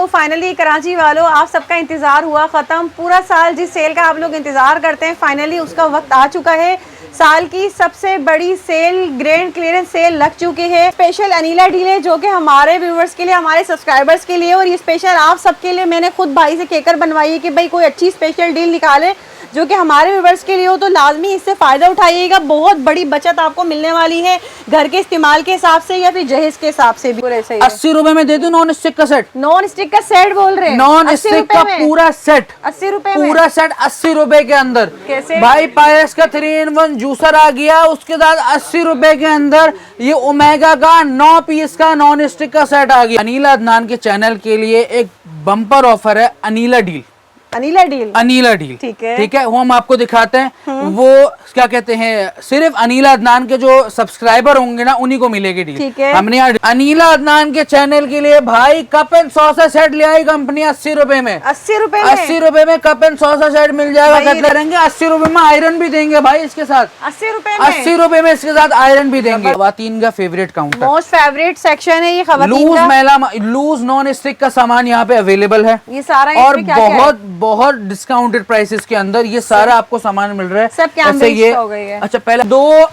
तो फाइनली कराची वालों, आप सबका इंतजार हुआ खत्म। पूरा साल जिस सेल का आप लोग इंतजार करते हैं, फाइनली उसका वक्त आ चुका है। साल की सबसे बड़ी सेल, ग्रैंड क्लियरेंस सेल लग चुकी है। स्पेशल अनीला डील है जो कि हमारे व्यूवर्स के लिए, हमारे सब्सक्राइबर्स के लिए, और ये स्पेशल आप सबके लिए मैंने खुद भाई से कहकर बनवाई है कि भाई कोई अच्छी स्पेशल डील निकाले जो कि हमारे व्यूवर्स के लिए हो, तो लाजमी इससे फ़ायदा उठाइएगा। बहुत बड़ी बचत आपको मिलने वाली है घर के इस्तेमाल के हिसाब से या फिर जहेज के हिसाब से भी। 80 रुपए में दे दूं नॉन स्टिक का सेट। नॉन स्टिक का सेट बोल रहे हैं? नॉन स्टिक का पूरा सेट 80 रुपए, पूरा सेट 80 रुपए के अंदर। कैसे भाई पायस का 3-in-1 जूसर आ गया, उसके साथ 80 रुपए के अंदर ये ओमेगा का 9 पीस का नॉन स्टिक का सेट आ गया। अनीला अदनान के चैनल के लिए एक बम्पर ऑफर है, Anila deal. Anila deal, Anila deal, ठीक है, ठीक है। वो हम आपको दिखाते हैं। वो क्या कहते हैं, सिर्फ अनीला अदनान के जो सब्सक्राइबर होंगे ना, उन्हीं को मिलेगी डील। ठीक है। हमने अनीला अदनान के चैनल के लिए भाई कप एंड सॉसर सेट ले आई कंपनी 80 रुपए में। 80 रुपए, 80 रुपए में कप एंड सॉसर सेट मिल जाएगा। करेंगे 80 रुपए में आयरन भी देंगे भाई इसके साथ। 80 रुपए, 80 रुपए में इसके साथ आयरन भी देंगे। खवातीन का favourite counter, most favourite section है ये खवातीन का। लूज नॉन स्टिक का सामान यहाँ पे अवेलेबल है। ये सारा और बहुत डिस्काउंटेड प्राइसेस के अंदर ये सारा आपको सामान मिल रहा है। सब कैमरेज हो गई है। अच्छा, पहले दो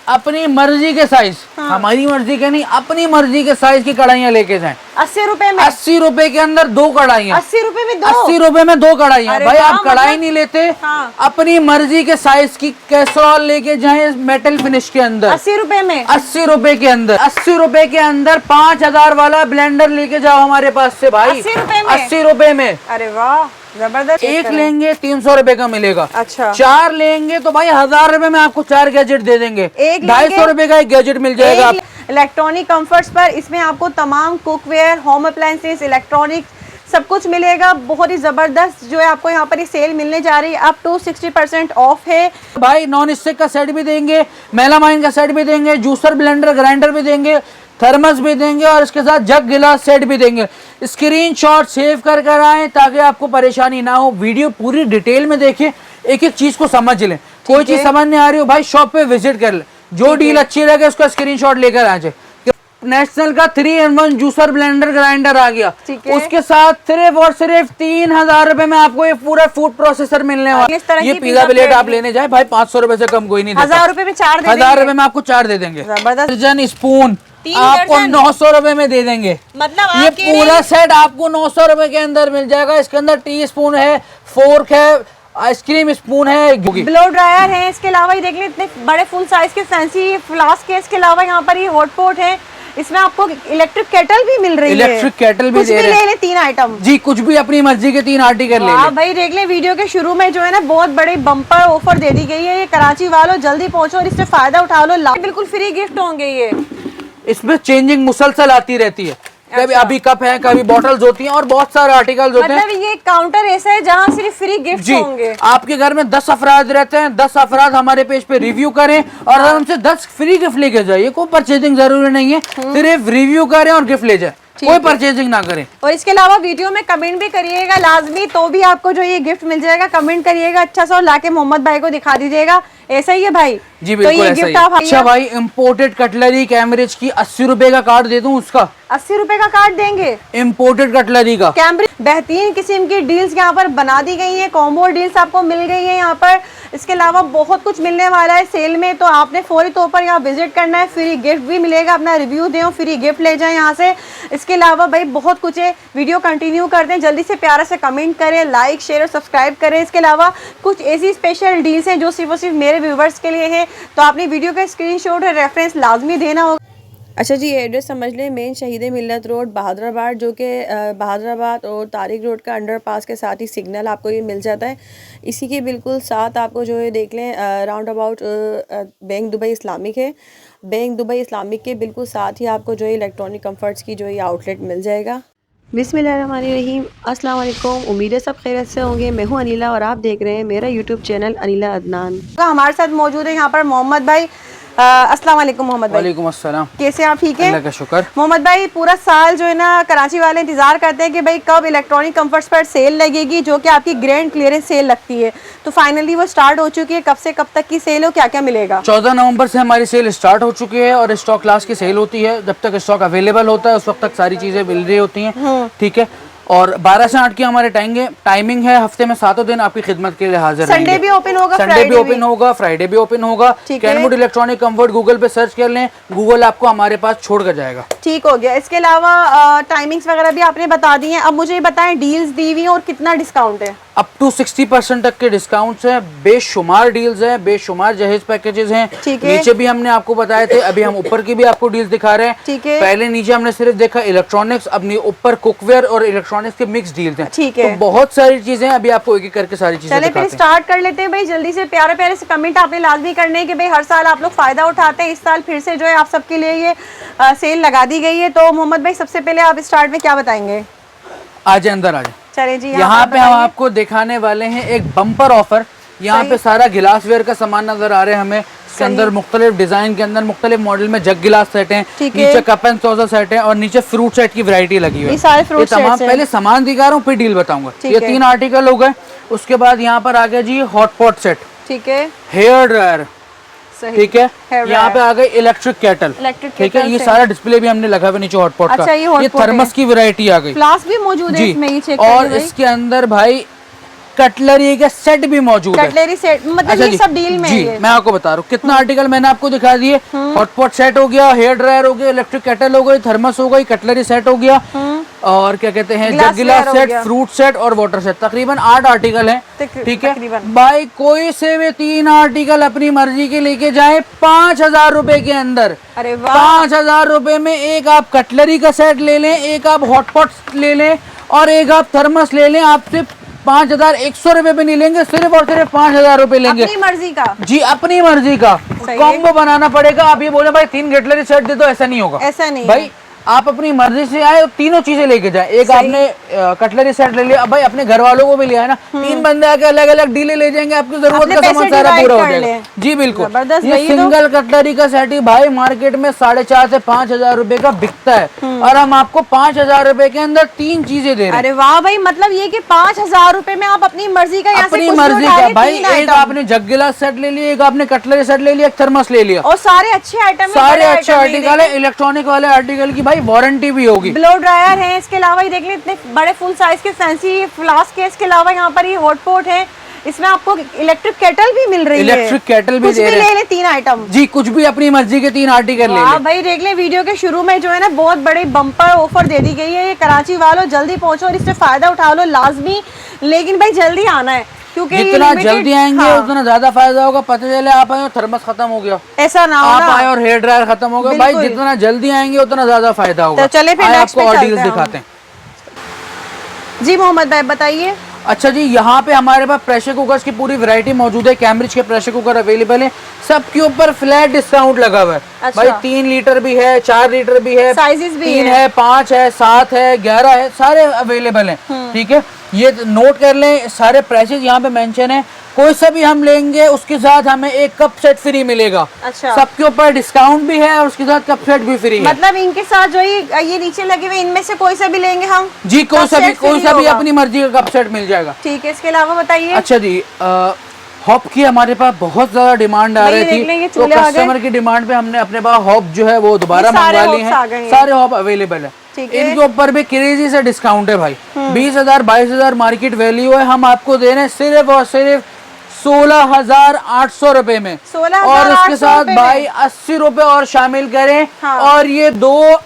अपनी मर्जी के साइज, हमारी मर्जी के नहीं, अपनी मर्जी के साइज की कढ़ाइयाँ लेके जाएं। 80 रुपए में, 80 रुपए के अंदर 2 कढ़ाइयाँ। 80 रुपए में 2, 80 रुपए में 2 कढ़ाइयाँ। भाई आप कढ़ाई नहीं लेते, अपनी मर्जी के साइज की कैसरोल लेके जाएं मेटल फिनिश के अंदर। 80 रुपए में, 80 रुपए के अंदर। 80 रुपए के अंदर 5000 वाला ब्लेंडर लेके जाओ हमारे पास से भाई। 80 रुपए में, 80 रुपए में। अरे वाह जबरदस्त। एक लेंगे 300 रुपए का मिलेगा। अच्छा, 4 लेंगे तो भाई 1000 रुपए में आपको 4 गैजेट दे देंगे। एक 250 रुपए का एक गैजेट मिल जाएगा। इलेक्ट्रॉनिक कंफर्ट्स पर इसमें आपको तमाम कुकवेयर, होम अप्लायंसेस, इलेक्ट्रॉनिक सब कुछ मिलेगा। बहुत ही जबरदस्त जो है आपको यहाँ पर ये सेल मिलने जा रही है। अप टू 60% ऑफ है भाई। नॉन स्टिक का सेट भी देंगे, मेलामाइन का सेट भी देंगे, जूसर ब्लेंडर ग्राइंडर भी देंगे, थर्मस भी देंगे और इसके साथ जग गिलास सेट भी देंगे। स्क्रीनशॉट सेव कर कर आए ताकि आपको परेशानी ना हो। वीडियो पूरी डिटेल में देखें, एक एक चीज को समझ लें। कोई चीज समझ नहीं आ रही हो भाई, शॉप पे विजिट कर ले, जो डील अच्छी लगे उसका स्क्रीनशॉट लेकर आ जाए। नेशनल का 3-in-1 जूसर ब्लेंडर ग्राइंडर आ गया, उसके साथ सिर्फ और सिर्फ 3000 रुपए में आपको ये पूरा फूड प्रोसेसर मिलने वाला है। ये पिज्जा प्लेट आप लेने जाए भाई 500 रुपए से कम कोई नहीं देता। 1000 रुपए में 4 दे 1000 रुपए में आपको 4 दे देंगे। दर्जन स्पून आपको 900 रुपए में दे देंगे। मतलब ये पूरा सेट आपको 900 रुपए के अंदर मिल जाएगा। इसके अंदर टी स्पून है, फोर्क है, आइसक्रीम स्पून है, ब्लो ड्रायर है। इसके अलावा ये देख लें इतने बड़े फुल साइज के फैंसी फ्लास्क है। इसके अलावा यहाँ पर ये हॉट पॉट है। इसमें आपको इलेक्ट्रिक केटल भी मिल रही है। इलेक्ट्रिक केटल भी दे रहे हैं। ले 3 आइटम जी, कुछ भी अपनी मर्जी के 3 आर्टिकल ले लें। भाई देख ले, वीडियो के शुरू में जो है ना बहुत बड़े बम्पर ऑफर दे दी गई है। ये कराची वालों जल्दी पहुंचो और इससे फायदा उठा लो। बिल्कुल फ्री गिफ्ट होंगे ये। इसमें चेंजिंग मुसलसल आती रहती है। कभी अभी कप है, कभी बॉटल्स होती हैं और बहुत सारे आर्टिकल्स होते हैं। मतलब ये काउंटर ऐसा है जहाँ सिर्फ फ्री गिफ्ट होंगे। आपके घर में 10 अफराद रहते हैं, 10 अफराद हमारे पेज पे रिव्यू करें और हमसे 10 फ्री गिफ्ट लेके जाइए। कोई परचेजिंग जरूरी नहीं है, सिर्फ रिव्यू करें और गिफ्ट ले जाए, कोई परचेजिंग ना करें। और इसके अलावा वीडियो में कमेंट भी करिएगा लाजमी, तो भी आपको जो ये गिफ्ट मिल जाएगा। कमेंट करिएगा अच्छा सा और लाके मोहम्मद भाई को दिखा दीजिएगा। ऐसा ही है भाई? जी बिल्कुल तो ये ऐसा गिफ्ट ही। आप अच्छा भाई, इम्पोर्टेड कटलरी कैम्ब्रिज की 80 रुपए का कार्ड दे दूं उसका? 80 रुपए का कार्ड देंगे इम्पोर्टेड कटलरी का। कैम्ब्रिज बेहतरीन किस्म की डील्स यहाँ पर बना दी गई है। कॉम्बो डील्स आपको मिल गई है यहाँ पर। इसके अलावा बहुत कुछ मिलने वाला है सेल में, तो आपने फौरी तौर पर यहाँ विजिट करना है। फ्री गिफ्ट भी मिलेगा, अपना रिव्यू दें और फ्री गिफ्ट ले जाएं यहाँ से। इसके अलावा भाई बहुत कुछ है। वीडियो कंटिन्यू कर दें, जल्दी से प्यारा से कमेंट करें, लाइक शेयर और सब्सक्राइब करें। इसके अलावा कुछ ऐसी स्पेशल डील्स हैं जो सिर्फ और सिर्फ मेरे व्यूवर्स के लिए है, तो आपने वीडियो का स्क्रीनशॉट और रेफरेंस लाजमी देना होगा। अच्छा जी, एड्रेस समझ लें, मेन शहीद मिल्लत रोड बहादुराबाद, जो कि बहादुराबाद और तारिक रोड का अंडरपास के साथ ही सिग्नल आपको ये मिल जाता है। इसी के बिल्कुल साथ आपको जो है देख लें round about bank Dubai Islamic है। बैंक दुबई इस्लामिक के बिल्कुल साथ ही आपको जो है इलेक्ट्रॉनिक कंफर्ट्स की जो है आउटलेट मिल जाएगा। बिस्मिल्लाहिर्रहमानिर्रहीम, अस्सलाम वालेकुम। उम्मीद है सब खैरियत से होंगे। मैं हूँ अनीला और आप देख रहे हैं मेरा यूट्यूब चैनल अनीला अदनान। हमारे साथ मौजूद है यहाँ पर मोहम्मद भाई। अस्सलाम वालेकुम मोहम्मद भाई। वालेकुम अस्सलाम। कैसे आप? ठीक है, अल्लाह का शुक्र। मोहम्मद भाई पूरा साल जो है ना कराची वाले इंतजार करते हैं कि भाई कब इलेक्ट्रॉनिक कंफर्ट्स पर सेल लगेगी, जो कि आपकी ग्रैंड क्लियरेंस सेल लगती है। तो फाइनली वो स्टार्ट हो चुकी है। कब से कब तक की सेल हो, क्या क्या मिलेगा? 14 नवंबर से हमारी सेल स्टार्ट हो चुकी है और स्टॉक क्लास की सेल होती है। जब तक स्टॉक अवेलेबल होता है उस वक्त तक सारी चीजें मिल रही होती हैं, ठीक है। और 12 से 8 की हमारे टाइमिंग है, हफ्ते में 7 दिन आपकी खिदमत के लिए हाजिर संडे रहेंगे। भी ओपन होगा, संडे भी ओपन होगा, फ्राइडे भी ओपन होगा। ठीक है। कैनवुड इलेक्ट्रॉनिक कंफर्ट गूगल पे सर्च कर लें, गूगल आपको हमारे पास छोड़ कर जाएगा। ठीक हो गया। इसके अलावा टाइमिंग्स वगैरह भी आपने बता दी हैं। अब मुझे ये बताएं डील्स दी हुई हैं और कितना डिस्काउंट है? अप टू 60% तक के डिस्काउंट्स हैं, बेशुमार डील्स हैं, बेशुमार जहेज पैकेजेस हैं। ठीक है। नीचे भी हमने आपको बताए थे, अभी हम ऊपर की भी आपको डील्स दिखा रहे हैं। ठीक है। पहले नीचे हमने सिर्फ देखा इलेक्ट्रॉनिक्स, अब ऊपर कुकवेयर और इलेक्ट्रॉनिक्स के मिक्स डील्स हैं। ठीक है। तो बहुत सारी चीजें अभी आपको एक एक करके सारी चीजें चले फिर दिखाते हैं। स्टार्ट कर लेते हैं भाई जल्दी से। प्यारे प्यारे से कमेंट आपने लाजमी करने हैं कि भाई हर साल आप लोग फायदा उठाते हैं, इस साल फिर से जो है आप सबके लिए ये सेल लगा दी गई है। तो मोहम्मद भाई सबसे पहले आप स्टार्ट में क्या बताएंगे? आज अंदर आ जाए। चले जी, यहाँ पे हम बताइए। आपको दिखाने वाले हैं एक बम्पर ऑफर। यहाँ सही। पे सारा गिलासवेयर का सामान नजर आ रहे हैं हमें। इसके अंदर मुख्तलिफ डिजाइन के अंदर मुख्तलिफ मॉडल में जग गिलास सेट हैं, ठीक है। नीचे कप एंड सॉसर सेट है और नीचे फ्रूट सेट की वैरायटी लगी हुई ये सारे fruit तमाम sets हैं। पहले सामान दिखा रहा हूँ फिर डील बताऊंगा। ठीक ये है। 3 आर्टिकल हो गए। उसके बाद यहाँ पर आ गया जी हॉटपॉट सेट, ठीक है, हेयर ड्रायर, सही। ठीक है। Hair यहाँ पे dryer। आ गए इलेक्ट्रिक केटल, Electric ठीक है। kettle ये से। सारा डिस्प्ले भी हमने लगा हुआ नीचे हॉटपॉट अच्छा, का। ये hot pot थर्मस है। की वैरायटी आ गई, फ्लास्क भी मौजूद है जी। इसमें, ये चेक और करिए भाई। इसके अंदर भाई कटलरी के सेट भी मौजूद है। कटलरी सेट मतलब अच्छा ये जी, सब डील में है जी ये। मैं आपको बता रहा हूँ कितना आर्टिकल मैंने आपको दिखा दिए। हॉटपॉट सेट हो गया, हेयर ड्रायर हो गया, इलेक्ट्रिक केटल हो गई, थर्मस हो गई, कटलरी सेट हो गया और क्या कहते हैं जग गिलास हो सेट, गया। फ्रूट सेट और वाटर सेट। तकरीबन 8 आर्टिकल हैं, ठीक है तकरीबन। भाई। कोई से भी 3 आर्टिकल अपनी मर्जी के लेके जाए 5000 रुपए के अंदर। अरे वाह, 5000 रुपए में एक आप कटलरी का सेट ले लें, एक आप हॉटपॉट ले लें और एक आप थर्मस ले लें। आप सिर्फ 5100 रुपए पे नहीं लेंगे, सिर्फ और सिर्फ 5000 रुपए लेंगे अपनी मर्जी का। जी, अपनी मर्जी का। सही है। कॉम्बो बनाना पड़ेगा। आप ये बोले भाई 3 कटलरी सेट दे दो, ऐसा नहीं होगा। ऐसा नहीं भाई आप अपनी मर्जी से आए और तीनों चीजें लेके जाए। एक आपने कटलरी सेट ले लिया, अब भाई अपने घर वालों को भी लिया है ना, 3 बंदे आके अलग अलग डीले ले जाएंगे, आपकी जरूरत अपने का सामान पैसे सारा divide पूरा हो कर जाएगा। लें। जी बिल्कुल। जबरदस्त ये भाई तो। सिंगल कटलरी का सेट ही भाई मार्केट में 4.5 से 5000 रुपए का बिकता है और हम आपको 5000 रुपए के अंदर 3 चीजें दे रहे हैं। अरे वाह भाई, मतलब ये कि 5000 रुपए में आप अपनी मर्जी का यहाँ से अपनी कुछ भी मर्जी उठा का लें, भाई। 3 एक आइटम। आपने जग गिलास सेट ले लिया, एक आपने कटलरी सेट ले लिया, एक थर्मस ले लिया और सारे अच्छे आइटम हैं, सारे बड़े अच्छे item हैं, आर्टिकल है। इलेक्ट्रॉनिक वाले आर्टिकल की भाई वारंटी भी होगी। ब्लो ड्रायर है। इसके अलावा ये देख लें इतने बड़े फुल साइज के फैंसी फ्लास्क है। इसके अलावा यहाँ पर ये हॉट पॉट है, इसमें आपको इलेक्ट्रिक केटल भी मिल रही है। इलेक्ट्रिक केटल भी कुछ दे भी रहे ले हैं लें, 3 आइटम जी, कुछ भी अपनी मर्जी के 3 आर्टिकल ले वाह लें। भाई, देख लें वीडियो के शुरू में जो है ना बहुत बड़ी बम्पर ऑफर दे दी गई है। ये कराची वालों जल्दी पहुंचो और इससे फायदा उठा लो लाजमी, लेकिन भाई जल्दी आना है क्योंकि ये जितना limited- जल्दी आएंगे हाँ, उतना ज्यादा फायदा होगा। पता चले आप आए और थर्मस खत्म हो गया, ऐसा ना हो आप ना। आए और हेयर ड्रायर खत्म हो गया। भाई बिल्कुल। जितना जल्दी आएंगे उतना ज्यादा फायदा होगा। तो चले फिर आए next आपको पे और चलते डील्स हैं हम। दिखाते हैं। जी मोहम्मद भाई बताइए। अच्छा जी, यहाँ पे हमारे पास प्रेशर कुकर्स की पूरी वैरायटी मौजूद है। कैम्ब्रिज के प्रेशर कुकर अवेलेबल है, सबके ऊपर फ्लैट डिस्काउंट लगा हुआ है। अच्छा। भाई 3 लीटर भी है, 4 लीटर भी है, साइजेस भी 3 है। है, 5 है, 7 है, 11 है, सारे अवेलेबल हैं। ठीक है, ये नोट कर लें, सारे प्राइसेस यहाँ पे मेंशन है। कोई सा भी हम लेंगे उसके साथ हमें एक कप सेट फ्री मिलेगा। अच्छा। सबके ऊपर डिस्काउंट भी है और उसके साथ कप सेट भी फ्री है। मतलब इनके साथ जो ये नीचे लगे हुए इनमें से कोई सा भी लेंगे हम जी, कोई कप सा भी सेट फ्री होगा। अपनी मर्जी का कप सेट मिल जाएगा। ठीक है, इसके अलावा बताइए। अच्छा जी, हॉप की हमारे पास बहुत ज्यादा डिमांड आ भाई रही ये देख लें, थी, ये तो चूल्हे आ गए। कस्टमर की डिमांड पे हमने अपने पास हॉप जो है वो दोबारा ये सारे मंगवा ली hops आ गए है। हैं। सारे हॉप अवेलेबल है। ठीक है। इनके ऊपर भी क्रेजी से डिस्काउंट है भाई। 20,000 22,000 मार्केट वैल्यू है, हम आपको दे रहे हैं सिर्फ और सिर्फ 16,800 रुपए में। 16,800 और उसके साथ रुपए भाई में। 80 रुपए और शामिल करें। हाँ। और ये 2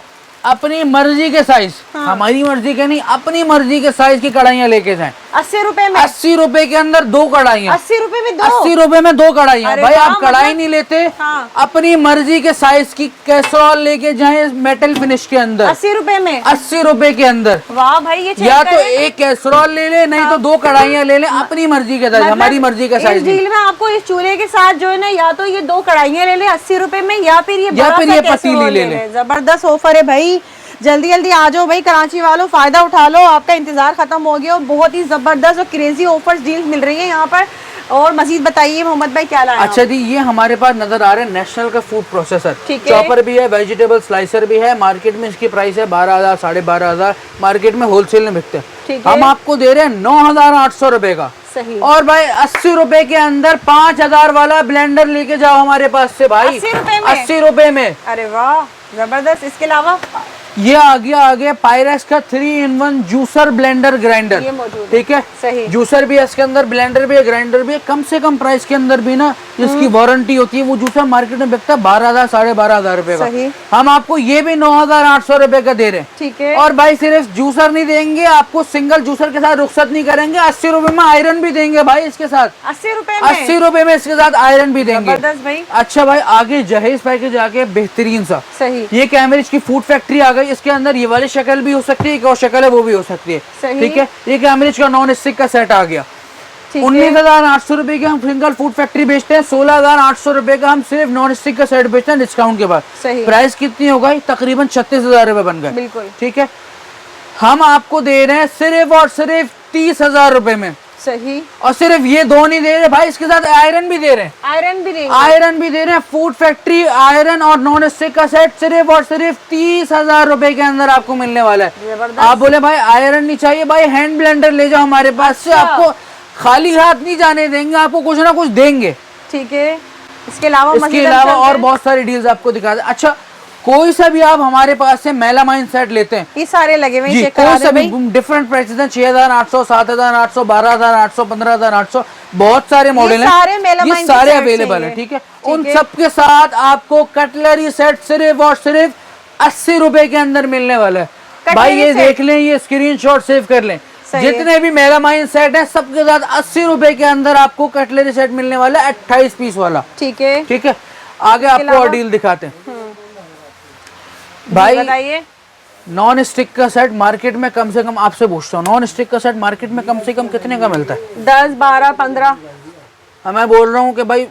अपनी मर्जी के साइज, हमारी मर्जी के नहीं, अपनी मर्जी के साइज की कढ़ाइयाँ लेके जाएं। 80 रुपए में 80 रुपए के अंदर 2 कढ़ाइयाँ। 80 रुपए में 2 80 रुपए में 2 कढ़ाइयाँ। अरे भाई वाह, आप कढ़ाई मतलब- नहीं लेते, हाँ। अपनी मर्जी के साइज की कैसरोल लेके जाएं मेटल फिनिश के अंदर 80 रुपए में। 80 रुपए के अंदर। वाह भाई, ये चेक या तो करें। एक कैसरोल ले ले, नहीं तो 2 कढ़ाइयाँ ले ले, अपनी मर्जी के साइज, मतलब हमारी मर्जी का इस साइज नहीं। डील में आपको इस चूल्हे के साथ जो है ना या तो ये 2 कढ़ाइयाँ ले ले 80 रुपए में, या फिर ये बड़ा सा पतीली कैसरोल ले ले। जबरदस्त ऑफर है भाई, जल्दी जल्दी आ जाओ भाई कराची वालों, फायदा उठा लो, आपका इंतजार खत्म हो गया और बहुत ही जबरदस्त और क्रेजी ऑफर्स डील्स मिल रही है यहाँ पर। और मजीद बताइए मोहम्मद भाई क्या लाए हैं? अच्छा जी, ये हमारे पास नजर आ रहे हैं नेशनल का फूड प्रोसेसर। ठीक है। चॉपर भी है, वेजिटेबल स्लाइसर भी है। मार्केट में इसकी प्राइस है 12,000 12,500, मार्केट में होलसेल में बिकते हैं। ठीक है। हम आपको दे रहे हैं 9,800 रुपए का। सही। और भाई 80 रुपए के अंदर 5,000 वाला ब्लेंडर लेके जाओ हमारे पास से भाई। 80 रुपए में? 80 रुपए में। अरे वाह जबरदस्त। इसके अलावा ये आ गया पायरेक्स का 3-in-1 जूसर ब्लेंडर ग्राइंडर, ये मौजूद ठीक है। सही। जूसर भी है इसके अंदर, ब्लेंडर भी है, ग्राइंडर भी है। कम से कम प्राइस के अंदर भी ना इसकी वारंटी होती है। वो जूसर मार्केट में बिकता है 12,000 12,500 रुपए सही। का, हम आपको ये भी 9,800 रुपए का दे रहे हैं, ठीक है। और भाई सिर्फ जूसर नहीं देंगे आपको, सिंगल जूसर के साथ रुखसत नहीं करेंगे, 80 रुपए में आयरन भी देंगे भाई इसके साथ, 80 रुपए में, 80 रुपए में इसके साथ आयरन भी देंगे। जबरदस्त भाई। अच्छा भाई, आगे जहेज पैकेज आ गया बेहतरीन सा, सही। ये कैमरेज की फूड फैक्ट्री आ गई। इसके अंदर ये वाली शक्ल भी हो सकती है, एक और शक्ल है वो भी हो सकती है, सही। ठीक है। ये कैमरेज का नॉन स्टिक का सेट आ गया, 19,800 रुपए के हम सिंगल फूड फैक्ट्री बेचते हैं, 16,800 रुपए का हम सिर्फ नॉन स्टिक का सेट बेचते हैं डिस्काउंट के बाद। सही। प्राइस कितनी हो गई? तकरीबन 36,000 रुपए बन गए, बिल्कुल, ठीक है। हम आपको दे रहे हैं सिर्फ और सिर्फ 30,000 रुपए में, सही। और सिर्फ ये दो नहीं दे रहे भाई, इसके साथ आयरन भी दे रहे हैं, आयरन भी देंगे, आयरन भी दे रहे हैं। फूड फैक्ट्री आयरन और नॉन स्टिक का सेट सिर्फ और सिर्फ 30,000 रुपए के अंदर आपको मिलने वाला है। जबरदस्त। आप बोले भाई आयरन नहीं चाहिए, भाई हैंड ब्लेंडर ले जाओ हमारे पास से, आपको खाली हाथ नहीं जाने देंगे, आपको कुछ ना कुछ देंगे, ठीक है। इसके अलावा और बहुत सारी डील्स आपको दिखा दे। अच्छा, कोई सा भी आप हमारे पास से मेलामाइन सेट लेते हैं, ये सारे लगे हुए जी, चेक कोई करा सा दे भी भाई। डिफरेंट प्राइसेस हैं, 6,800, 7,800, 12,800, 15,800, बहुत सारे मॉडल हैं, सारे मेलामाइन ये के सारे सेट अवेलेबल चाहिए। है, ठीक है। ठीक उन है। सब के साथ आपको कटलरी सेट सिर्फ और सिर्फ 80 रुपए के अंदर मिलने वाला है भाई। ये सेट। देख लें, ये स्क्रीनशॉट सेव कर लें, सही है। जितने भी मेलामाइन सेट है सबके साथ 80 रुपए के अंदर आपको कटलरी सेट मिलने वाला है, 28 पीस वाला, ठीक है। ठीक है। आगे आपको और डील दिखाते हैं भाई। बताइए। नॉन स्टिक का सेट मार्केट में कम से कम, आपसे पूछता हूँ, नॉन स्टिक का सेट मार्केट में कम से कम कितने का मिलता है? 10, 12, 15। मैं बोल रहा हूँ कि भाई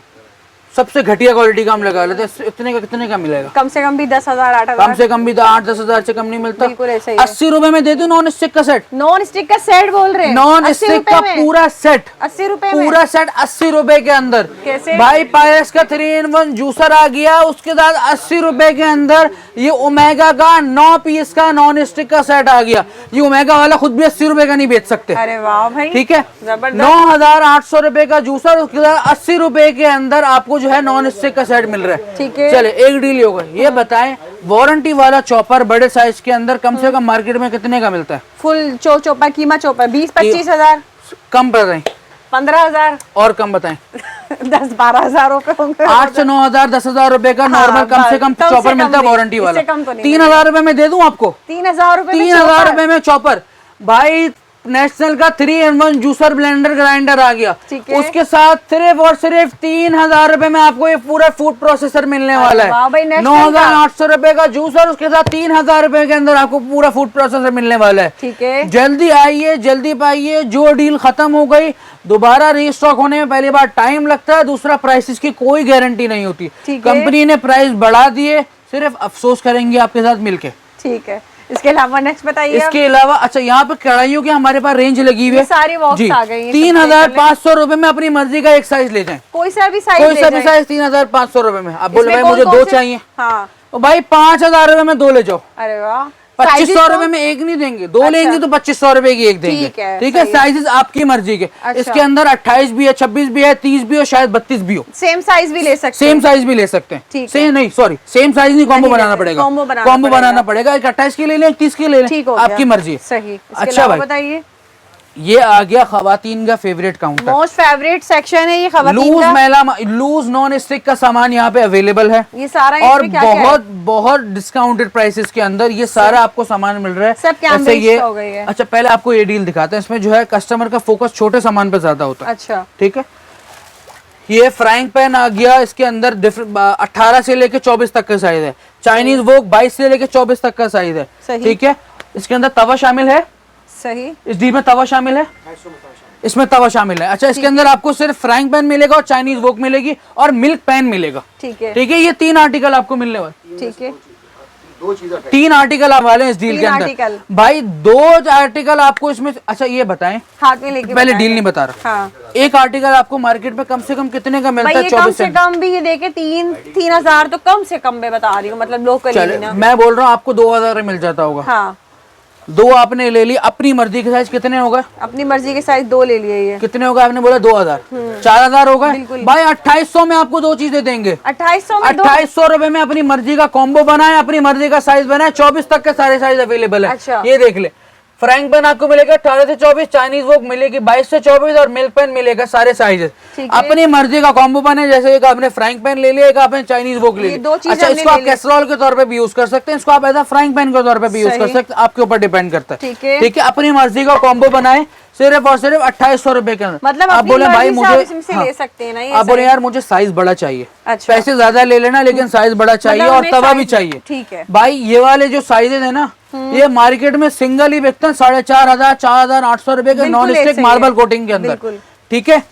सबसे घटिया क्वालिटी का हम लगा लेते हैं, इतने का कितने का मिलेगा? कम से कम भी 10,000, 8,000, कम से कम भी 8-10 हजार से कम नहीं मिलता। बिल्कुल ऐसा ही है। 80 रुपए में दे दूं नॉन स्टिक का सेट, नॉन स्टिक का सेट बोल रहे हैं, नॉन 80 स्टिक रुपए का में? पूरा सेट, 80 रुपए में? पूरा सेट 80 रुपए के अंदर। कैसे? भाई पायरेक्स का 3-in-1 जूसर आ गया, उसके साथ 80 रुपए के अंदर ये ओमेगा का 9 पीस का नॉन स्टिक का सेट आ गया। ये ओमेगा वाला खुद भी 80 रुपए का नहीं बेच सकते, अरे वाह भाई, ठीक है। जबरदस्त। 9,800 रुपए का जूसर, उसके साथ 80 रुपए के अंदर आपको जो है नॉन स्टिक का सेट मिल रहा है, ठीक है। चले एक डील होगा। ये बताएं, वारंटी वाला चॉपर बड़े साइज के अंदर कम से कम मार्केट में कितने का मिलता है? फुल चोपा, कीमा चोपा 20-25 हजार, कम बताएं, 15,000, और कम बताएं। 10-12 हजार रुपए होंगे। 8 से 9,000, 10,000 रुपए का नॉर्मल कम से कम चॉपर मिलता है वारंटी वाला। 3,000 रुपए में दे दूं आपको, 3,000 रुपए में 3,000 रुपए में चॉपर। भाई नेशनल का 3-in-1 जूसर ब्लेंडर ग्राइंडर आ गया, ठीक है। उसके साथ सिर्फ और सिर्फ 3,000 रुपए में आपको ये पूरा फूड प्रोसेसर मिलने वाला वाह भाई, है। नेशनल 9,800 रुपए का जूसर, उसके साथ 3,000 रुपए के अंदर आपको पूरा फूड प्रोसेसर मिलने वाला है, ठीक है। जल्दी आइए, जल्दी पाइए। जो डील खत्म हो गई दोबारा रीस्टॉक होने में पहली बार टाइम लगता है, दूसरा प्राइसेस की कोई गारंटी नहीं होती। ठीक है। कंपनी ने प्राइस बढ़ा दिए, सिर्फ अफसोस करेंगे आपके साथ मिलके, ठीक है। इसके अलावा नेक्स्ट बताइए। इसके अलावा अच्छा, यहाँ पे कढ़ाइयों की हमारे पास रेंज लगी हुई है, सारी बॉक्स आ गई हैं, 3,500 रुपए में अपनी मर्जी का एक साइज ले जाएं, कोई सा भी साइज, कोई सा भी साइज 3,500 रुपए में। आप बोले भाई मुझे दो चाहिए, हाँ, तो भाई 5,000 रुपए में दो ले जाओ। अरे वाह, 2,500 रुपए में एक नहीं देंगे, दो लेंगे तो 2,500 रुपए की एक देंगे, ठीक है, ठीक है। सही है। साइजेस आपकी मर्जी के, अच्छा। इसके अंदर 28 भी है, 26 भी है, 30 भी हो, शायद 32 भी हो। सेम साइज भी ले सकते सेम हैं। साइज भी ले सकते हैं, ठीक सेम नहीं, सॉरी सेम साइज नहीं, कॉम्बो नहीं बनाना ले पड़ेगा, सकते, कॉम्बो बनाना पड़ेगा। एक 28 की ले लें, 30 की ले लें, ठीक हो गया, आपकी मर्जी है। सही। इसके अच्छा अलावा भाई, बताइए। ये आ गया खवातीन का favourite counter, most favourite section है ये खवातीन लूज का। मैला लूज नॉन स्टिक का सामान यहाँ पे अवेलेबल है, ये सारा और इसमें क्या-क्या है? बहुत बहुत डिस्काउंटेड प्राइसेस के अंदर ये सारा आपको सामान मिल रहा है। सब कैमरेज जैसे ये का हो गई है। अच्छा, पहले आपको ये डील दिखाते हैं, इसमें जो है कस्टमर का फोकस छोटे सामान पे ज्यादा होता है, अच्छा, ठीक है। ये फ्राइंग पैन आ गया, इसके अंदर 18 से लेके 24 तक का साइज है। चाइनीज वोक 22 से लेके 24 तक का साइज है, सही। ठीक है। इसके अंदर तवा शामिल है, सही। इस डील में तवा शामिल है, इसमें तवा शामिल है। अच्छा, इसके अंदर आपको सिर्फ फ्राइंग पैन मिलेगा और चाइनीज वोक मिलेगी और मिल्क पैन मिलेगा, ठीक है, ठीक है। ये 3 आर्टिकल आपको मिलने वाले, ठीक है। 3 आर्टिकल आप वाले हैं इस डील के अंदर। आर्टिकल। भाई 2 आर्टिकल आपको इसमें, अच्छा ये बताएं, हाथ में लेके पहले बताएं। डील नहीं बता रहा, हाँ। एक आर्टिकल आपको मार्केट में कम से कम कितने का मिलता भाई है? ये कम 24 से कम भी ये देखे 3,000 तो कम से कम में बता रही हूँ, मतलब लोकल चले, मैं बोल रहा हूँ आपको 2,000 में मिल जाता होगा। हाँ, दो आपने ले ली, अपनी मर्जी के साइज कितने हो गए? अपनी मर्जी के साइज 2 ले लिए ये। कितने हो गए आपने बोला? 2000, 4000 हो गए भाई। 2800 में आपको 2 चीजें देंगे। 2800 में 2800 रुपए में अपनी मर्जी का कॉम्बो बनाए, अपनी मर्जी का साइज बनाए। 24 तक के सारे साइज अवेलेबल है। अच्छा। ये देख ले, फ्राइंग पैन आपको मिलेगा 18 से 24, चाइनीज वोक मिलेगी 22 से 24 और मिल्क पैन मिलेगा सारे साइजेस। अपनी मर्जी का कॉम्बो बने, जैसे एक आपने फ्राइंग पैन ले लिया, एक आपने चाइनीज वोक ले लिया। अच्छा, इसको आप कैसरोल के तौर पे भी यूज कर सकते हैं, इसको आप ऐसा फ्राइंग पैन के तौर पे भी यूज कर सकते हैं, आपके ऊपर डिपेंड करता है। ठीक है, अपनी मर्जी का कॉम्बो बनाए सिर्फ और सिर्फ 2800 रुपए के अंदर। मतलब आप बोले भाई मुझे ले सकते हैं ना, आप बोले यार मुझे साइज बड़ा चाहिए। अच्छा। पैसे ज्यादा ले लेना लेकिन साइज बड़ा चाहिए और तवा भी चाहिए। ठीक है भाई, ये वाले जो साइजेस है ना, ये मार्केट में सिंगल ही बिकते हैं 4500, 4800 रुपए के नॉन स्टिक मार्बल कोटिंग के अंदर। ठीक है,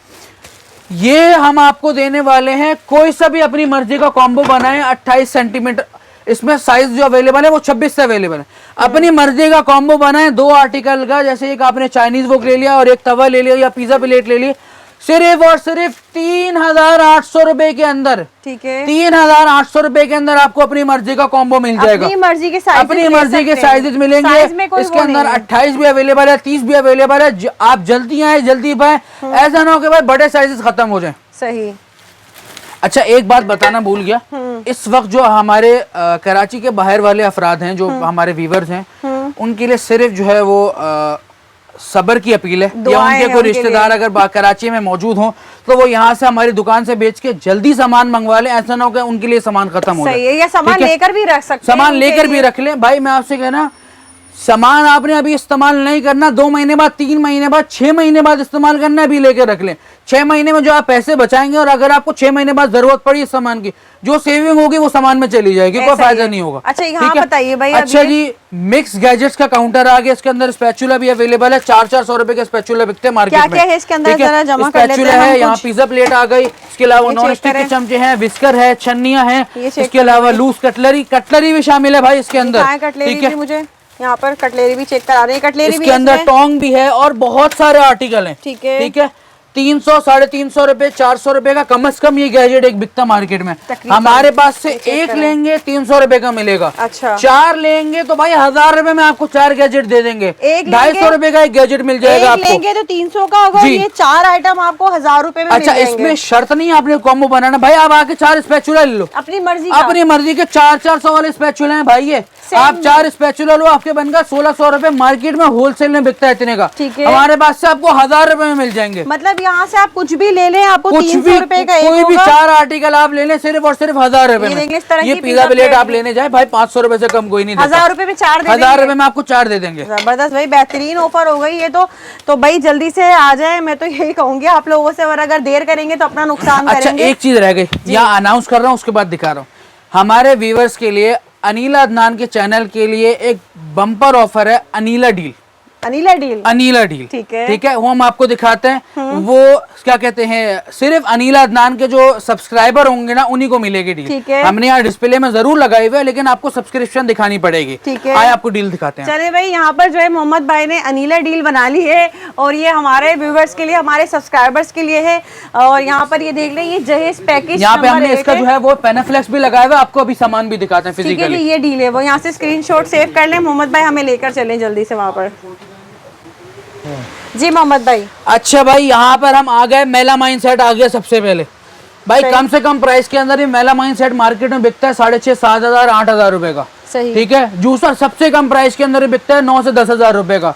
ये हम आपको देने वाले हैं। कोई सा भी अपनी मर्जी का कॉम्बो बनाए 28 सेंटीमीटर, इसमें साइज जो अवेलेबल है वो 26 से अवेलेबल है। अपनी मर्जी का कॉम्बो बनाए 2 आर्टिकल का, जैसे एक आपने चाइनीज वोक ले लिया और एक तवा ले लिया या पिज्जा प्लेट ले ली, सिर्फ और सिर्फ 3800 रुपए के अंदर। ठीक है, 3800 रुपए के अंदर आपको अपनी मर्जी का कॉम्बो मिल जाएगा। अपनी मर्जी के साइज, अपनी मर्जी के साइजेस मिलेंगे। इसके अंदर 28 भी अवेलेबल है, 30 भी अवेलेबल है। आप जल्दी आए जल्दी पाए, ऐसा ना हो कि भाई बड़े साइजेस खत्म हो जाए। सही। अच्छा, एक बात बताना भूल गया, इस वक्त जो हमारे कराची के बाहर वाले अफराद हैं, जो हमारे व्यूवर्स हैं, उनके लिए सिर्फ जो है वो सब्र की अपील है, या उनके कोई रिश्तेदार अगर कराची में मौजूद हो तो वो यहाँ से हमारी दुकान से बेच के जल्दी सामान मंगवा लें। ऐसा ना हो कि उनके लिए सामान खत्म हो जाए। या सामान लेकर भी रख सकते हैं, सामान लेकर भी रख लें। भाई मैं आपसे कहना, सामान आपने अभी इस्तेमाल नहीं करना, 2 महीने बाद, 3 महीने बाद, 6 महीने बाद इस्तेमाल करना, अभी लेकर रख लें। 6 महीने में जो आप पैसे बचाएंगे और अगर आपको 6 महीने बाद जरूरत पड़ी इस सामान की, जो सेविंग होगी वो सामान में चली जाएगी, कोई फायदा नहीं होगा। अच्छा, यहाँ बताइए भाई। अच्छा जी, मिक्स गैजेट्स का काउंटर आ गया। इसके अंदर स्पैचुला भी अवेलेबल है, 400 रुपए के स्पैचुला बिकते हैं मार्केट में। क्या है इसके अंदर, जरा जमा कर लेते हैं। है यहाँ पिज्जा प्लेट आ गई, इसके अलावा नॉन स्टिक के चमचे हैं, विस्कर है, छन्नियां हैं, इसके अलावा लूज कटलरी भी शामिल है भाई इसके अंदर। ठीक है, मुझे यहाँ पर कटलेरी भी चेक करा रहे हैं। कटलेरी इसके अंदर टोंग भी है और बहुत सारे आर्टिकल हैं। ठीक है, ठीक है। 300, 350 रुपए, 400 रुपए का कम से कम ये गैजेट एक बिकता मार्केट में। हमारे पास से एक लेंगे 300 रुपए का मिलेगा। अच्छा। 4 लेंगे तो भाई 1000 रुपए में आपको 4 गैजेट दे देंगे। 250 रुपए का एक गैजेट मिल जाएगा आपको। लेंगे तो 300 का होगा, ये 4 आइटम आपको 1000 रुपए में। अच्छा, इसमें शर्त नहीं है आपने कॉम्बो बनाना, भाई आप आके 4 स्पैचुला ले लो अपनी मर्जी, अपनी मर्जी के 400 वाले स्पैचुला है भाई। ये आप 4 स्पैचुला लो, आपके बनकर 1600 रुपए मार्केट में होलसेल में बिकता है इतने का। हमारे पास से आपको 1000 रुपए में मिल जाएंगे। मतलब यहाँ से आप कुछ भी ले लें, आपको 300 रुपए का कोई भी 4 आर्टिकल आप ले लें सिर्फ और सिर्फ 1000 रुपए में। ये पिज्जा प्लेट आप लेने जाए भाई 500 रुपए से कम कोई नहीं देता। 1000 रुपए में 4 दे 1000 रुपए में आपको 4 दे देंगे। जबरदस्त भाई, बेहतरीन ऑफर हो गई ये तो भाई जल्दी से आ जाए। मैं तो यही कहूंगी आप लोगों से, और अगर देर करेंगे तो अपना नुकसान करेंगे। अच्छा, एक चीज रह गई, यहाँ अनाउंस कर रहा हूँ उसके बाद दिखा रहा हूँ। हमारे व्यूवर्स के लिए, अनीला अदनान के चैनल के लिए एक बम्पर ऑफर है, अनीला डील। ठीक है, वो हम आपको दिखाते हैं। वो क्या कहते हैं, सिर्फ अनीला अदनान के जो सब्सक्राइबर होंगे ना उन्हीं को मिलेगी डील। हमने यहाँ डिस्प्ले में जरूर लगाई हुई है, लेकिन आपको सब्सक्रिप्शन दिखानी पड़ेगी। आए आपको डील दिखाते हैं। चलिए भाई, यहाँ पर जो है मोहम्मद भाई ने अनीला डील बना ली है, और ये हमारे व्यूवर्स के लिए, हमारे सब्सक्राइबर्स के लिए है। और यहाँ पर ये देख लें, ये जहेज पैकेज, यहाँ पे हमने इसका जो है वो पेनाफ्लेक्स भी लगाया हुआ है। आपको अभी सामान भी दिखाते हैं फिजिकली। ये डील है, वो यहाँ से स्क्रीनशॉट सेव कर लें। मोहम्मद भाई हमें लेकर चलें जल्दी से वहाँ पर। जी मोहम्मद भाई। अच्छा भाई, यहाँ पर हम आ गए, मेलामाइन सेट आ गया सबसे पहले भाई। कम से कम प्राइस के अंदर ये मेलामाइन सेट मार्केट में बिकता है 6,500, 7,000, 8,000 रुपए का। सही। ठीक है। जूसर सबसे कम प्राइस के अंदर बिकता है 9 से 10,000 रुपए का।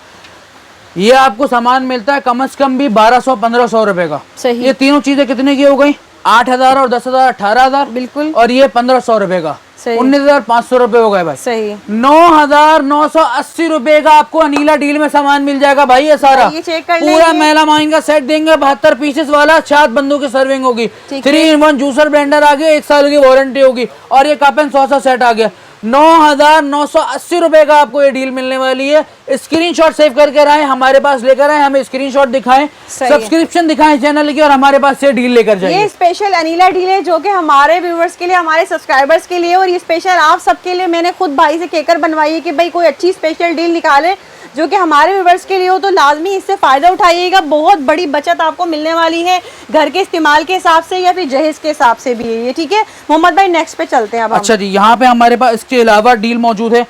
ये आपको सामान मिलता है कम से कम भी 1200, 1500 रुपए का। सही। ये तीनों चीजें कितने की हो गई? 8,000 और 10,000, 18,000। बिल्कुल। और ये 1500 रुपए का, 19,500 रुपए हो गए भाई। सही। 9,980 रुपए का आपको अनीला डील में सामान मिल जाएगा भाई। ये सारा ये चेक कर पूरा मेलामाइन का सेट देंगे, 72 पीसेस वाला, 7 बंदों की सर्विंग होगी, 3-in-1 जूसर ब्लेंडर आ गया, 1 साल की वारंटी होगी, और ये कप एंड सॉसर सेट आ गया। 9,980 रुपए का आपको ये डील मिलने वाली है। स्क्रीनशॉट सेव करके आए, हमारे पास लेकर आए, हमें स्क्रीनशॉट दिखाएं, सब्सक्रिप्शन दिखाएं चैनल की, और हमारे पास से डील लेकर जाइए। ये स्पेशल अनीला डील है जो कि हमारे व्यूवर्स के लिए, हमारे सब्सक्राइबर्स के लिए, और ये स्पेशल आप सबके लिए मैंने खुद भाई से कहकर बनवाई है कि भाई कोई अच्छी स्पेशल डील निकाले जो कि हमारे व्यूवर्स के लिए हो, तो लाजमी इससे फ़ायदा उठाइएगा। बहुत बड़ी बचत आपको मिलने वाली है घर के इस्तेमाल के हिसाब से या फिर जहेज के हिसाब से भी है ये, ठीक है। मोहम्मद भाई नेक्स्ट पे चलते हैं अब हम। अच्छा जी, यहाँ पे हमारे पास इसके अलावा डील मौजूद है।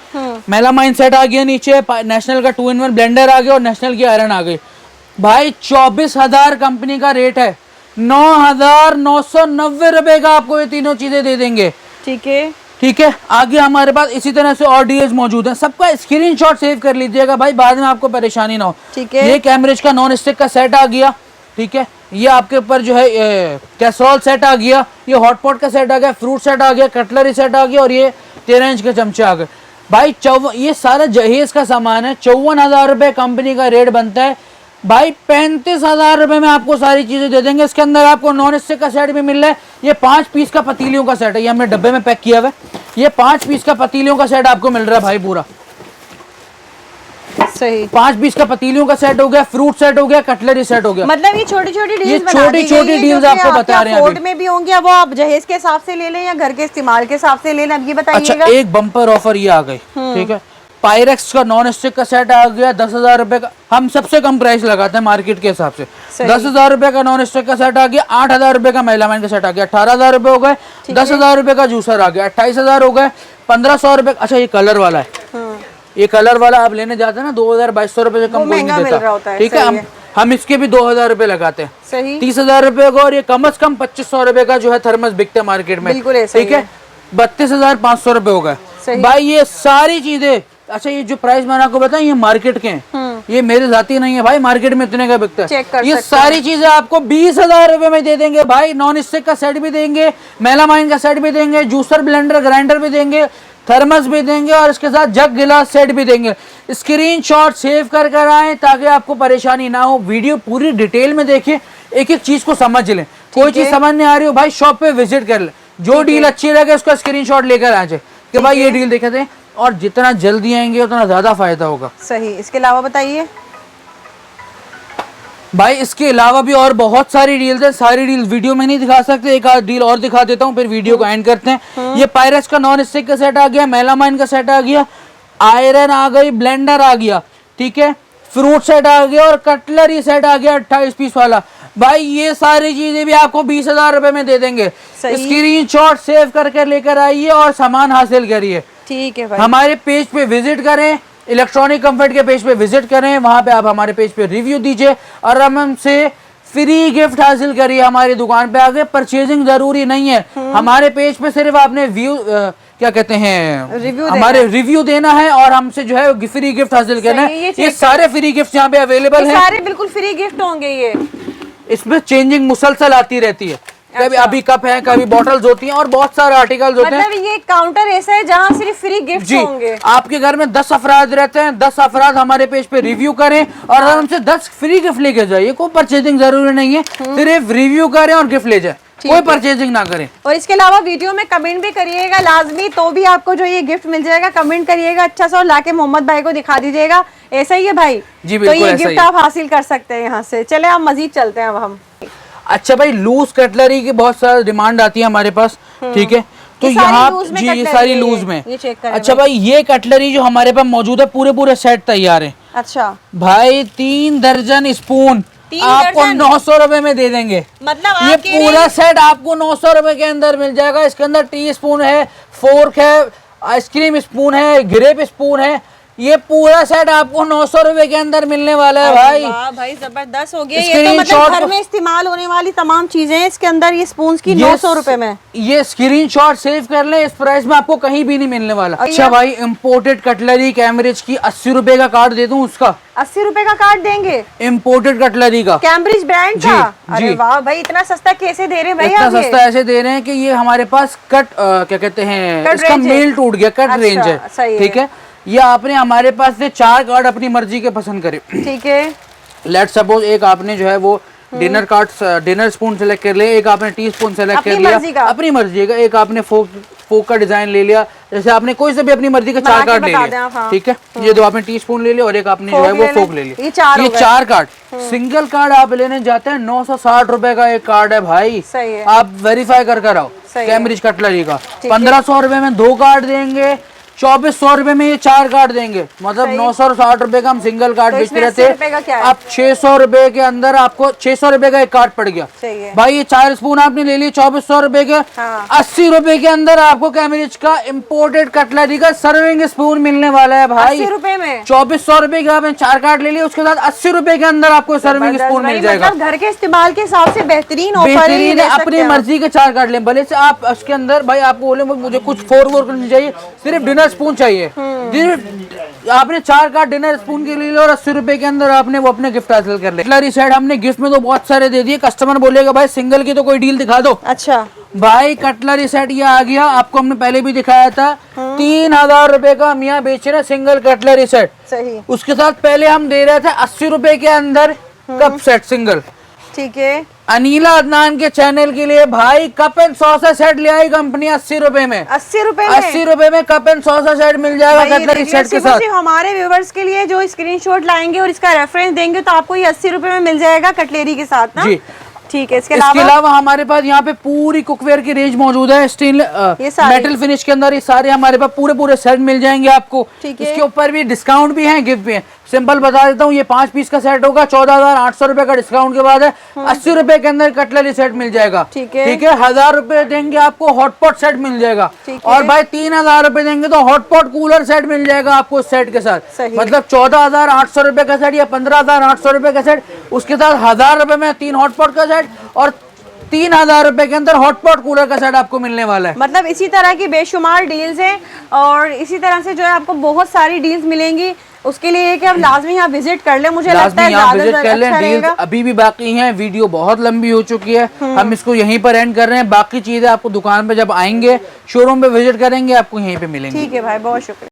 मेलामाइन सेट आ गया, नीचे नेशनल का 2-in-1 ब्लेंडर आ गया और नेशनल की आयरन आ गई भाई। 24,000 कंपनी का रेट है, 9,990 रुपए का आपको ये तीनों चीजें दे देंगे, ठीक है। ठीक है। आगे हमारे पास इसी तरह से और डील्स मौजूद हैं, सबका स्क्रीनशॉट सेव कर लीजिएगा भाई, बाद में आपको परेशानी ना हो, ठीक है। ये कैमरेज का नॉन स्टिक का सेट आ गया, ठीक है। ये आपके ऊपर जो है कैसरोल सेट आ गया, ये हॉटपॉट का सेट आ गया, फ्रूट सेट आ गया, कटलरी सेट आ गया और ये 13 इंच के चमचे आ गए भाई। ये सारा जहेज का सामान है, 54,000 रुपए कंपनी का रेट बनता है भाई। 35,000 रुपए में आपको सारी चीजें दे देंगे। इसके अंदर आपको नॉन स्टिक का सेट भी मिल रहा है। ये 5 पीस का पतीलियों का सेट है, ये हमने डब्बे में पैक किया हुआ है। ये 5 पीस का पतीलियों का सेट आपको मिल रहा है भाई पूरा, सही। 5 पीस का पतीलियों का सेट हो गया, फ्रूट सेट हो गया, कटलरी सेट हो गया। मतलब ये छोटी छोटी डील्स, ये छोटी-छोटी डील्स आपको बता रहे हैं अफोर्ड में भी होंगी। अब वो आप जहेज के हिसाब से ले लें या घर के इस्तेमाल के हिसाब से ले लें, अब ये बताइएगा। अच्छा, एक बम्पर ऑफर ये आ गई, ठीक है। पायरेक्स का नॉन स्टिक का सेट आ गया 10,000 रुपए का। हम सबसे कम प्राइस लगाते हैं मार्केट के हिसाब से। 10,000 रुपए का नॉन स्टिक का सेट आ गया, 8,000 रुपए का मेलामाइन का सेट आ गया, 18,000 रुपए हो गए। 10,000 रुपए का जूसर आ गया, 28,000 हो गए, 1,500 रुपए। अच्छा, ये कलर वाला है, ये कलर वाला आप लेने जाते हैं ना 2,000-2,200 रुपए से कम कोई नहीं देता, ठीक है। हम इसके भी 2,000 रुपए लगाते हैं, सही। 30,000 रुपए का। और ये कम से कम 2,500 रुपए का जो है थर्मस बिकते हैं मार्केट में, ठीक है। 32,500 रुपए हो गए भाई ये सारी चीजें। अच्छा, ये जो प्राइस मैंने आपको बताया ये मार्केट के हैं, ये मेरे जाती नहीं है भाई, मार्केट में इतने का बिकता है। ये सारी चीजें आपको 20,000 रुपए में दे देंगे भाई। नॉन स्टिक का सेट भी देंगे, मेलामाइन का सेट भी देंगे, जूसर ब्लेंडर ग्राइंडर भी देंगे, थर्मस भी देंगे और इसके साथ जग गिलास सेट भी देंगे। स्क्रीनशॉट सेव कर कर आए ताकि आपको परेशानी ना हो। वीडियो पूरी डिटेल में देखें, एक एक चीज को समझ लें। कोई चीज समझ नहीं आ रही हो भाई, शॉप पे विजिट कर ले, जो डील अच्छी लगे उसका स्क्रीनशॉट लेकर आ जाए कि भाई ये डील देखे थे। और जितना जल्दी आएंगे उतना ज्यादा फायदा होगा। सही। इसके अलावा बताइए भाई, इसके अलावा भी और बहुत सारी डील्स हैं, सारी डील वीडियो में नहीं दिखा सकते, एक आध डील और दिखा देता हूँ फिर वीडियो को एंड करते हैं। ये पायरेक्स का नॉन स्टिक का सेट आ गया, मेलामाइन का सेट आ गया, आयरन आ गई, ब्लेंडर आ गया, ठीक है, फ्रूट सेट आ गया और कटलरी सेट आ गया 28 पीस वाला भाई। ये सारी चीजें भी आपको 20,000 रुपए में दे देंगे। स्क्रीनशॉट सेव करके लेकर आइए और सामान हासिल करिए, ठीक है भाई। हमारे पेज पे विजिट करें, इलेक्ट्रॉनिक कंफर्ट के पेज पे विजिट करें, वहां पे आप हमारे पेज पे रिव्यू दीजिए और हमसे फ्री गिफ्ट हासिल करिए। हमारी दुकान पे आगे परचेजिंग जरूरी नहीं है, हमारे पेज पे सिर्फ आपने व्यू क्या कहते हैं हमारे रिव्यू देना है और हमसे जो है फ्री गिफ्ट हासिल करना है। ये सारे फ्री गिफ्ट यहाँ पे अवेलेबल है, सारे बिल्कुल फ्री गिफ्ट होंगे। ये इसमें चेंजिंग मुसलसल आती रहती है, कभी अभी कप है, कभी बॉटल्स होती हैं और बहुत सारे आर्टिकल्स होते हैं। मतलब ये काउंटर ऐसा है जहाँ सिर्फ फ्री गिफ्ट होंगे। आपके घर में 10 अफराद रहते हैं, 10 अफराद हमारे पेज पे रिव्यू करें और हमसे 10 फ्री गिफ्ट लेके जाइए। कोई परचेजिंग जरूरी नहीं है, सिर्फ रिव्यू करें और गिफ्ट ले जाए, कोई परचेजिंग ना करें। और इसके अलावा वीडियो में कमेंट भी करिएगा लाजमी, तो भी आपको जो ये गिफ्ट मिल जाएगा। कमेंट करिएगा अच्छा सा और लाके मोहम्मद भाई को दिखा दीजिएगा। ऐसा ही है भाई जी, तो ये गिफ्ट आप हासिल कर सकते हैं यहाँ से। चले आप मजीद चलते हैं अब हम। अच्छा भाई, लूज कटलरी की बहुत सारी डिमांड आती है हमारे पास, ठीक है। तो यहाँ जी ये सारी लूज में। अच्छा भाई, ये कटलरी जो हमारे पास मौजूद है पूरे सेट तैयार है। अच्छा भाई, 3 दर्जन स्पून आपको 900 रुपए में दे देंगे। मतलब ये पूरा सेट आपको 900 रुपए के अंदर मिल जाएगा। इसके अंदर टी स्पून है, फोर्क है, आइसक्रीम स्पून है, ग्रेप स्पून है। ये पूरा सेट आपको 900 रुपए के अंदर मिलने वाला है भाई। भाई जबरदस्त हो गया। ये तो मतलब घर में इस्तेमाल होने वाली तमाम चीजें हैं इसके अंदर। ये स्पून की 900 रुपए में। ये स्क्रीनशॉट सेव कर ले, इस प्राइस में आपको कहीं भी नहीं मिलने वाला। अच्छा भाई, इम्पोर्टेड कटलरी कैम्ब्रिज की 80 रुपए का कार्ड दे दूं उसका? 80 रुपए का कार्ड देंगे इम्पोर्टेड कटलरी का, कैम्ब्रिज ब्रांड का? अरे वाह भाई, इतना सस्ता कैसे दे रहे हैं भाई? इतना सस्ता ऐसे दे रहे हैं कि ये हमारे पास क्या कहते हैं, इसका मेल टूट गया, कट रेंज है, ठीक है। ये आपने हमारे पास से 4 कार्ड अपनी मर्जी के पसंद करे, ठीक है। लेट सपोज एक आपने जो है वो dinner card, dinner spoon select कर लिया, एक आपने टी स्पून सेलेक्ट कर लिया अपनी मर्जी का, एक आपने फोक का डिजाइन ले लिया, जैसे आपने कोई से भी अपनी मर्जी का 4 कार्ड ले लिया, ठीक है। ये 2 आपने टी स्पून ले लिया और एक आपने जो है वो फोक ले लिया, ये 4 कार्ड। सिंगल कार्ड आप लेने जाते हैं 960 रुपए का एक कार्ड है भाई। आप वेरीफाई कर आओ कैम्ब्रिज कटलरी का। 1500 रुपए में 2 कार्ड देंगे, 2400 रुपए में ये 4 कार्ड देंगे, मतलब 960 रुपए का हम सिंगल कार्ड तो बेचते इसमें रहते 80 रुपए का क्या हैं। है? अब 600 रुपए के अंदर आपको 600 रुपए का एक कार्ड पड़ गया। सही है। भाई ये 4 स्पून आपने ले लिए 2400 रुपए के। हाँ। 80 रुपए के अंदर आपको कैमरिज का इम्पोर्टेड कटलरी का सर्विंग स्पून मिलने वाला है भाई। 80 रुपए में 2400 रुपए के आपने 4 कार्ड ले लिए, उसके साथ 80 रुपए के अंदर आपको सर्विंग स्पून मिल जाएगा। मतलब घर के इस्तेमाल के हिसाब से बेहतरीन ऑफर है, बेहतरीन ले है, सकते अपनी हैं। मर्जी के 4 कार्ड लें। भले से आप उसके अंदर भाई आपको बोले मुझे कुछ फोर वोर नहीं चाहिए, सिर्फ डिनर स्पून चाहिए, आपने 4 कार्ड डिनर स्पून के लिए और 80 रुपए के अंदर आपने वो अपने गिफ्ट हासिल कर ले। कटलरी सेट हमने गिफ्ट में तो बहुत सारे दे दिए, कस्टमर बोलेगा भाई सिंगल की तो कोई डील दिखा दो। अच्छा भाई कटलरी सेट ये आ गया, आपको हमने पहले भी दिखाया था। 3000 रुपए का हम यहाँ बेच रहे हैं सिंगल कटलरी सेट। सही। उसके साथ पहले हम दे रहे थे 80 रुपए के अंदर कप सेट सिंगल। ठीक है। अनीला अदनान के चैनल के लिए भाई कप एंड सॉसा सेट ले आई कंपनी 80 रुपए में। 80 रुपए में 80 रुपए में कप एंड सॉसा सेट मिल जाएगा कटलरी सेट के साथ। हमारे व्यूवर्स के लिए जो स्क्रीनशॉट लाएंगे और इसका रेफरेंस देंगे तो आपको ये 80 रुपए में मिल जाएगा कटलेरी के साथ ना। जी ठीक है। इसके इसके अलावा हमारे पास यहाँ पे पूरी कुकवेयर की रेंज मौजूद है। स्टील मेटल फिनिश के अंदर ये सारे हमारे पास पूरे सेट मिल जाएंगे आपको। ठीक है। इसके ऊपर भी डिस्काउंट भी है, गिफ्ट भी है। सिंपल बता देता हूँ, ये 5 पीस का सेट होगा, 14,800 रुपए का डिस्काउंट के बाद है। 80 रुपए के अंदर कटलरी सेट मिल जाएगा। ठीक है। 1000 रुपए देंगे आपको हॉटपॉट सेट मिल जाएगा। और भाई 3000 रुपए देंगे तो हॉटपॉट कूलर सेट मिल जाएगा आपको सेट के साथ। मतलब 14,800 रुपए का सेट या 15,800 रुपए का सेट, उसके साथ 1000 रुपए में 3 हॉटपॉट का सेट और 3000 रुपए के अंदर हॉटपॉट कूलर का सेट आपको मिलने वाला है। मतलब इसी तरह की बेशुमार डील्स हैं और इसी तरह से जो है आपको बहुत सारी डील्स मिलेंगी। उसके लिए कि आप लाजमी यहाँ विजिट कर लें, मुझे लगता है यहाँ विजिट ज्यादा कर लें। अच्छा डील्स रहेगा। अभी भी बाकी हैं, वीडियो बहुत लंबी हो चुकी है, हम इसको यहीं पर एंड कर रहे हैं। बाकी चीजें आपको दुकान पे जब आएंगे, शोरूम पे विजिट करेंगे, आपको यहीं पे मिलेंगी। ठीक है भाई, बहुत शुक्रिया।